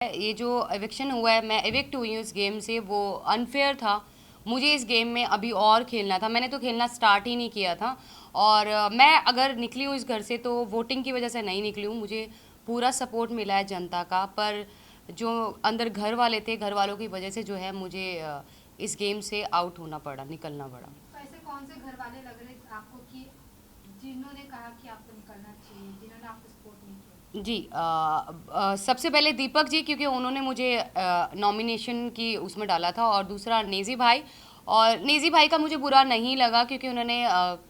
ये जो एविक्शन हुआ है, मैं एविक्ट हुई हूँ इस गेम से, वो अनफेयर था। मुझे इस गेम में अभी और खेलना था, मैंने तो खेलना स्टार्ट ही नहीं किया था। और मैं अगर निकली हूँ इस घर से तो वोटिंग की वजह से नहीं निकली हूँ। मुझे पूरा सपोर्ट मिला है जनता का, पर जो अंदर घर वाले थे, घर वालों की वजह से जो है मुझे इस गेम से आउट होना पड़ा, निकलना पड़ा। तो ऐसे कौन से घर वाले लग रहे आपको कि जिन्होंने कहा कि आपको निकलना चाहिए, जिन्होंने आपको सपोर्ट नहीं किया? जी, सबसे पहले दीपक जी, क्योंकि उन्होंने मुझे नॉमिनेशन की उसमें डाला था, और दूसरा नेजी भाई। और नेजी भाई का मुझे बुरा नहीं लगा, क्योंकि उन्होंने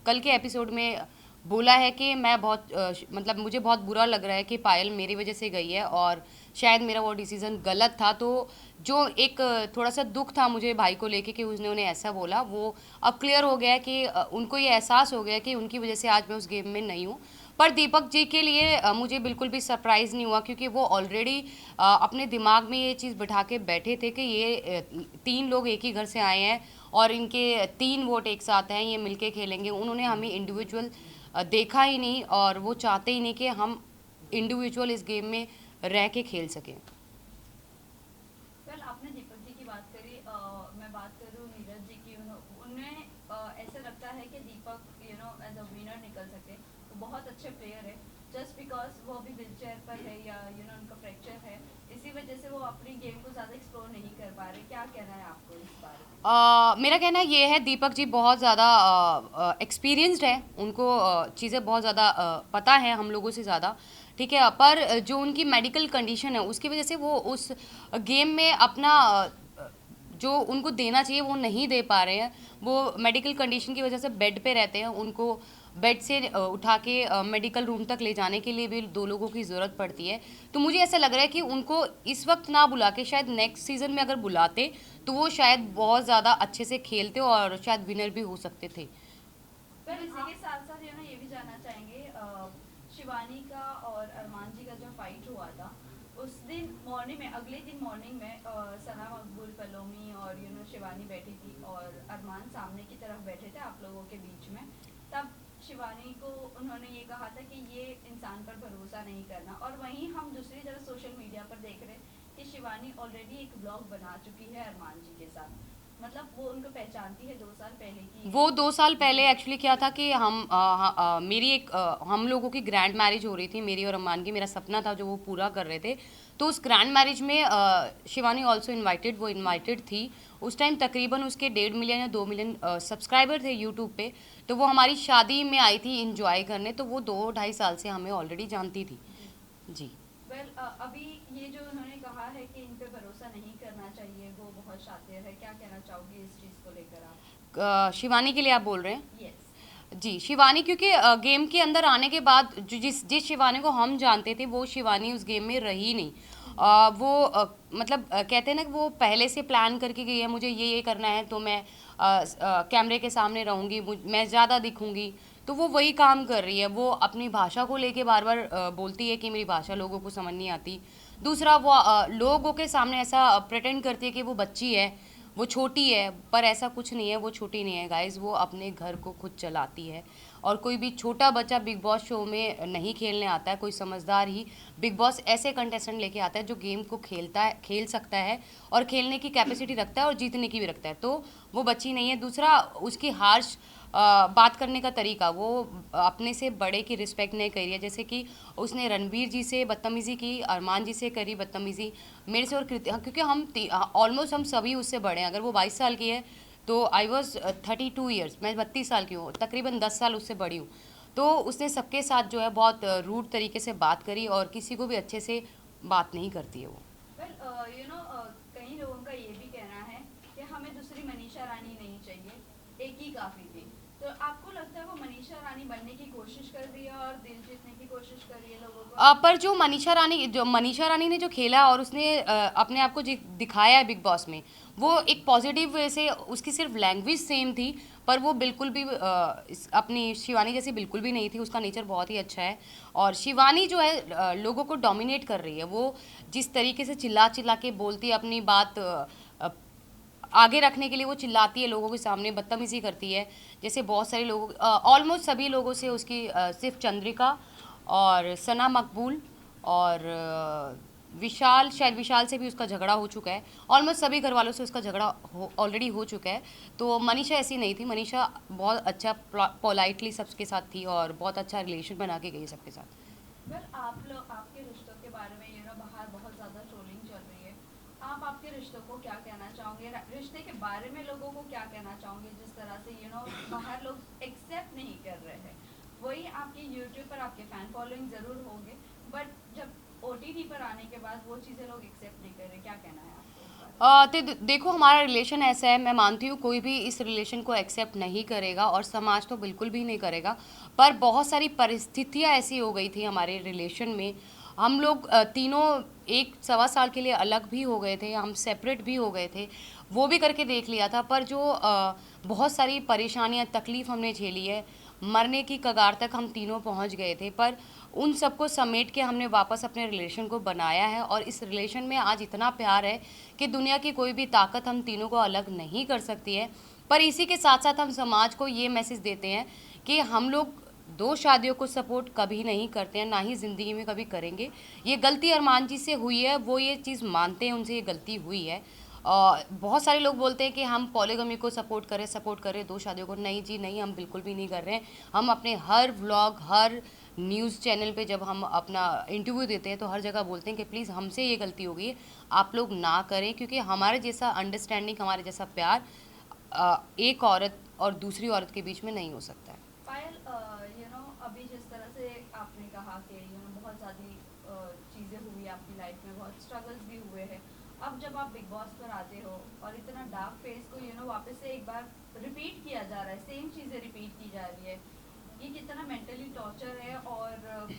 कल के एपिसोड में बोला है कि मैं बहुत मतलब मुझे बहुत बुरा लग रहा है कि पायल मेरी वजह से गई है, और शायद मेरा वो डिसीज़न गलत था। तो जो एक थोड़ा सा दुख था मुझे भाई को लेके कि उसने उन्हें ऐसा बोला, वो अब क्लियर हो गया है कि उनको ये एहसास हो गया कि उनकी वजह से आज मैं उस गेम में नहीं हूँ। पर दीपक जी के लिए मुझे बिल्कुल भी सरप्राइज़ नहीं हुआ, क्योंकि वो ऑलरेडी अपने दिमाग में ये चीज़ बिठा के बैठे थे कि ये तीन लोग एक ही घर से आए हैं और इनके तीन वोट एक साथ हैं, ये मिलके खेलेंगे। उन्होंने हमें इंडिविजुअल देखा ही नहीं, और वो चाहते ही नहीं कि हम इंडिविजुअल इस गेम में रह के खेल सकें। वेल आपने दीपक जी की बात करी, मैं बात करूँ नीरज जी की। उन्हें ऐसे लगता है कि दीपक एज अ विनर निकल सके। वो बहुत अच्छे प्लेयर है, जस्ट बिकॉज वो अभी व्हील चेयर पर है या उनका फ्रैक्चर है, इसी वजह से वो अपनी गेम को ज़्यादा एक्सप्लोर नहीं कर पा रहे। क्या कहना है आपको इस बारे में? मेरा कहना ये है, दीपक जी बहुत ज़्यादा एक्सपीरियंस्ड है, उनको चीज़ें बहुत ज़्यादा पता है हम लोगों से ज़्यादा। ठीक है, पर जो उनकी मेडिकल कंडीशन है उसकी वजह से वो उस गेम में अपना जो उनको देना चाहिए वो नहीं दे पा रहे हैं। वो मेडिकल कंडीशन की वजह से बेड पे रहते हैं, उनको बेड से उठा के मेडिकल रूम तक ले जाने के लिए भी दो लोगों की ज़रूरत पड़ती है। तो मुझे ऐसा लग रहा है कि उनको इस वक्त ना बुला के शायद नेक्स्ट सीज़न में अगर बुलाते तो वो शायद बहुत ज़्यादा अच्छे से खेलते और शायद विनर भी हो सकते थे। पर इसी के साथ साथ ये भी जानना चाहेंगे, शिवानी का और अरमान जी का जो फाइट हुआ था उस दिन मॉर्निंग में, अगले दिन मॉर्निंग में सना मकबूल, पलोमी और शिवानी बैठी थी और अरमान सामने की तरफ बैठे थे आप लोगों के बीच में। तब शिवानी को उन्होंने ये कहा था कि ये इंसान पर भरोसा नहीं करना, और वहीं हम दूसरी तरफ सोशल मीडिया पर देख रहे कि शिवानी ऑलरेडी एक ब्लॉग बना चुकी है अरमान जी के साथ। मतलब वो उनको पहचानती है 2 साल पहले की। वो 2 साल पहले एक्चुअली क्या था कि मेरी एक हम लोगों की ग्रैंड मैरिज हो रही थी, मेरी और अम्मान की। मेरा सपना था जो वो पूरा कर रहे थे। तो उस ग्रैंड मैरिज में शिवानी ऑल्सो इनवाइटेड, वो इनवाइटेड थी। उस टाइम तकरीबन उसके 1.5 मिलियन या 2 मिलियन सब्सक्राइबर थे यूट्यूब पे। तो वो हमारी शादी में आई थी इंजॉय करने, तो वो 2-2.5 साल से हमें ऑलरेडी जानती थी। जी। जी। वेल अभी ये जो उन्होंने कहा है कि इन पे भरोसा नहीं करना चाहिए, वो बहुत शातिर है, क्या कहना चाहोगे इस चीज़ को लेकर आप? शिवानी के लिए आप बोल रहे हैं? यस। जी, शिवानी, क्योंकि गेम के अंदर आने के बाद जो जिस जिस शिवानी को हम जानते थे वो शिवानी उस गेम में रही नहीं। वो मतलब कहते हैं ना कि वो पहले से प्लान करके गई है, मुझे ये करना है तो मैं कैमरे के सामने रहूँगी, मैं ज़्यादा दिखूँगी। तो वो वही काम कर रही है। वो अपनी भाषा को लेके बार बार बोलती है कि मेरी भाषा लोगों को समझ नहीं आती। दूसरा, वो लोगों के सामने ऐसा प्रेटेंड करती है कि वो बच्ची है, वो छोटी है, पर ऐसा कुछ नहीं है, वो छोटी नहीं है गाइस। वो अपने घर को खुद चलाती है, और कोई भी छोटा बच्चा बिग बॉस शो में नहीं खेलने आता है। कोई समझदार ही बिग बॉस ऐसे कंटेस्टेंट लेके आता है जो गेम को खेलता है, खेल सकता है, और खेलने की कैपेसिटी रखता है और जीतने की भी रखता है। तो वो बच्ची नहीं है। दूसरा, उसकी हार्श बात करने का तरीका, वो अपने से बड़े की रिस्पेक्ट नहीं कर रही है। जैसे कि उसने रणवीर जी से बदतमीज़ी की, अरमान जी से करी बदतमीज़ी, मेरे से और कृति, क्योंकि हम ऑलमोस्ट हम सभी उससे बड़े हैं। अगर वो 22 साल की है तो आई वॉज 32 ईयर्स, मैं 32 साल की हूँ, तकरीबन 10 साल उससे बड़ी हूँ। तो उसने सबके साथ जो है बहुत रूड तरीके से बात करी, और किसी को भी अच्छे से बात नहीं करती है वो। वेल कई लोगों का ये भी कहना है कि हमें दूसरी मनीषा रानी नहीं चाहिए, एक ही काफ़ी थी। तो आपको लगता है वो मनीषा रानी बनने की कोशिश कर रही है और दिल जीतने की कोशिश कर रही है लोगों का? पर जो मनीषा रानी ने जो खेला और उसने अपने आप को दिखाया है बिग बॉस में, वो एक पॉजिटिव वे से, उसकी सिर्फ लैंग्वेज सेम थी, पर वो बिल्कुल भी अपनी शिवानी जैसी बिल्कुल भी नहीं थी। उसका नेचर बहुत ही अच्छा है, और शिवानी जो है लोगों को डोमिनेट कर रही है। वो जिस तरीके से चिल्ला चिल्ला के बोलती है, अपनी बात आगे रखने के लिए वो चिल्लाती है, लोगों के सामने बदतमीज़ी करती है। जैसे बहुत सारे लोगों, ऑलमोस्ट सभी लोगों से उसकी सिर्फ चंद्रिका और सना मकबूल और विशाल, शायद विशाल से भी उसका झगड़ा हो चुका है, ऑलमोस्ट सभी घर वालों से उसका झगड़ा ऑलरेडी हो चुका है। तो मनीषा ऐसी नहीं थी, मनीषा बहुत अच्छा पोलाइटली सबके साथ थी और बहुत अच्छा रिलेशन बना के गई सबके साथ। वेल आप लोग आपके रिश्तों के बारे में बाहर बहुत ज़्यादा ट्रोलिंग चल रही है, आप आपके रिश्तों को क्या कहना चाहोगे, रिश्ते के बारे में लोगों को क्या कहना चाहोगे जिस तरह से बाहर लोग एक्सेप्ट नहीं कर रहे हैं? वही आपके यूट्यूब पर आपके फैन फॉलोइंग ज़रूर होंगे, बट जब OTT पर आने के बाद वो चीज़ें लोग एक्सेप्ट नहीं कर रहे, क्या कहना है आपको इस बारे में? देखो हमारा रिलेशन ऐसा है, मैं मानती हूँ कोई भी इस रिलेशन को एक्सेप्ट नहीं करेगा और समाज तो बिल्कुल भी नहीं करेगा, पर बहुत सारी परिस्थितियाँ ऐसी हो गई थी हमारे रिलेशन में। हम लोग तीनों 1-1.25 साल के लिए अलग भी हो गए थे, हम सेपरेट भी हो गए थे, वो भी करके देख लिया था। पर जो बहुत सारी परेशानियाँ, तकलीफ़ हमने झेली है, मरने की कगार तक हम तीनों पहुंच गए थे, पर उन सबको समेट के हमने वापस अपने रिलेशन को बनाया है और इस रिलेशन में आज इतना प्यार है कि दुनिया की कोई भी ताकत हम तीनों को अलग नहीं कर सकती है। पर इसी के साथ साथ हम समाज को ये मैसेज देते हैं कि हम लोग 2 शादियों को सपोर्ट कभी नहीं करते हैं, ना ही ज़िंदगी में कभी करेंगे। ये गलती अरमान जी से हुई है, वो ये चीज़ मानते हैं, उनसे ये गलती हुई है। बहुत सारे लोग बोलते हैं कि हम पॉलीगमी को सपोर्ट करें 2 शादियों को। नहीं जी नहीं, हम बिल्कुल भी नहीं कर रहे हैं। हम अपने हर व्लॉग, हर न्यूज़ चैनल पे जब हम अपना इंटरव्यू देते हैं तो हर जगह बोलते हैं कि प्लीज़ हमसे ये गलती हो गई है, आप लोग ना करें, क्योंकि हमारे जैसा अंडरस्टैंडिंग, हमारे जैसा प्यार एक औरत और दूसरी औरत के बीच में नहीं हो सकता है। पायल, अभी जिस तरह से आपने कहा कि बहुत ज़्यादा चीज़ें हुई आपकी लाइफ में, बहुत स्ट्रगल्स भी हुए हैं, अब जब आप बिग बॉस पर आते हो और इतना डार्क फेस को वापस से एक बार रिपीट किया जा रहा है, सेम चीज़ें रिपीट की जा रही है, ये कितना मेंटली टॉर्चर है? और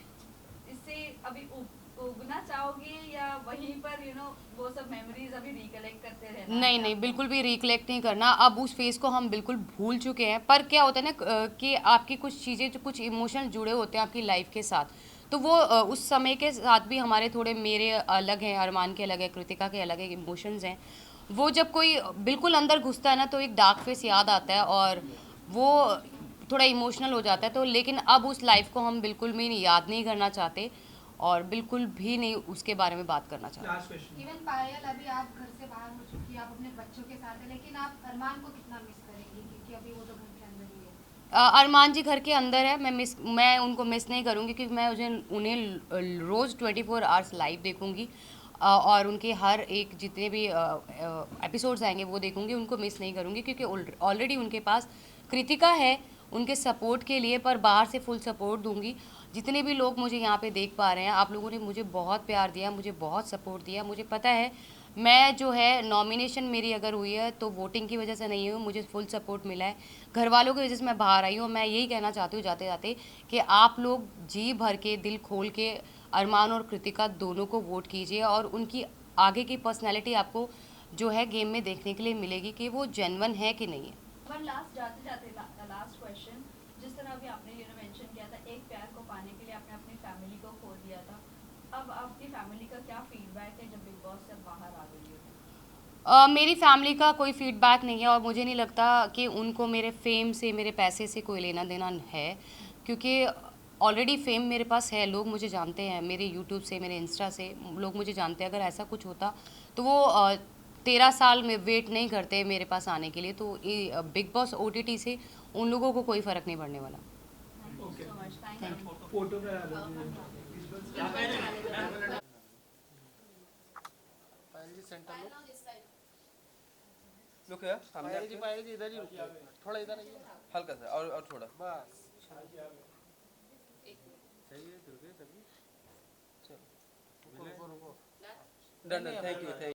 इससे अभी उगना चाहोगे या वहीं पर वो सब मेमोरीज अभी रिकलेक्ट करते रहना? नहीं नहीं, बिल्कुल भी रिकलेक्ट नहीं करना। अब उस फेज़ को हम बिल्कुल भूल चुके हैं। पर क्या होता है ना कि आपकी कुछ चीज़ें, जो कुछ इमोशन जुड़े होते हैं आपकी लाइफ के साथ, तो वो उस समय के साथ भी हमारे थोड़े, मेरे अलग हैं, अरमान के अलग है, कृतिका के अलग है, इमोशंस हैं। वो जब कोई बिल्कुल अंदर घुसता है ना तो एक डार्क फेस याद आता है और वो थोड़ा इमोशनल हो जाता है। तो लेकिन अब उस लाइफ को हम बिल्कुल भी याद नहीं करना चाहते और बिल्कुल भी नहीं उसके बारे में बात करना चाहते। इवन पायल, अभी आप घर से बाहर हो चुकी है, आप अपने बच्चों के साथ है, लेकिन आप अरमान को कितना मिस करेंगी? क्योंकि अभी वो तो घर के अंदर ही है। अरमान जी घर के अंदर है, मैं उनको मिस नहीं करूँगी, क्योंकि मैं उन्हें रोज़ 24 आवर्स लाइव देखूँगी और उनके हर एक जितने भी एपिसोड्स आएंगे वो देखूँगी, उनको मिस नहीं करूँगी, क्योंकि ऑलरेडी उनके पास कृतिका है उनके सपोर्ट के लिए, पर बाहर से फुल सपोर्ट दूंगी। जितने भी लोग मुझे यहाँ पे देख पा रहे हैं, आप लोगों ने मुझे बहुत प्यार दिया, मुझे बहुत सपोर्ट दिया। मुझे पता है मैं जो है, नॉमिनेशन मेरी अगर हुई है तो वोटिंग की वजह से नहीं हुई, मुझे फुल सपोर्ट मिला है घर वालों की वजह से मैं बाहर आई हूँ। मैं यही कहना चाहती हूँ जाते जाते कि आप लोग जी भर के, दिल खोल के अरमान और कृतिका दोनों को वोट कीजिए और उनकी आगे की पर्सनैलिटी आपको जो है गेम में देखने के लिए मिलेगी कि वो जेन्युइन है कि नहीं है। वन लास्ट जाते जाते लास्ट क्वेश्चन, जिस तरह अभी आपने मेंशन किया था, एक प्यार को पाने के लिए आपने अपनी फैमिली को खो दिया था, अब आपकी फैमिली का क्या फीडबैक है जब बिग बॉस से बाहर आ गई हो? मेरी फैमिली का कोई फीडबैक नहीं है और मुझे नहीं लगता कि उनको मेरे फेम से, मेरे पैसे से कोई लेना देना है, क्योंकि ऑलरेडी फेम मेरे पास है, लोग मुझे जानते हैं, मेरे यूट्यूब से, मेरे इंस्टा से लोग मुझे जानते हैं। अगर ऐसा कुछ होता तो वो 13 साल में वेट नहीं करते मेरे पास आने के लिए। तो ये बिग बॉस OTT से उन लोगों को कोई फ़र्क नहीं पड़ने वाला। Thank you so much. Thank you. Photo में पायल जी सेंटर लो। लुक है सामने पायल जी इधर ही रुकिए, थोड़ा इधर आइए, हल्का सा और थोड़ा बस चाहिए, दुर्गे तभी चलो, रुको रुको रुको। Done, thank you.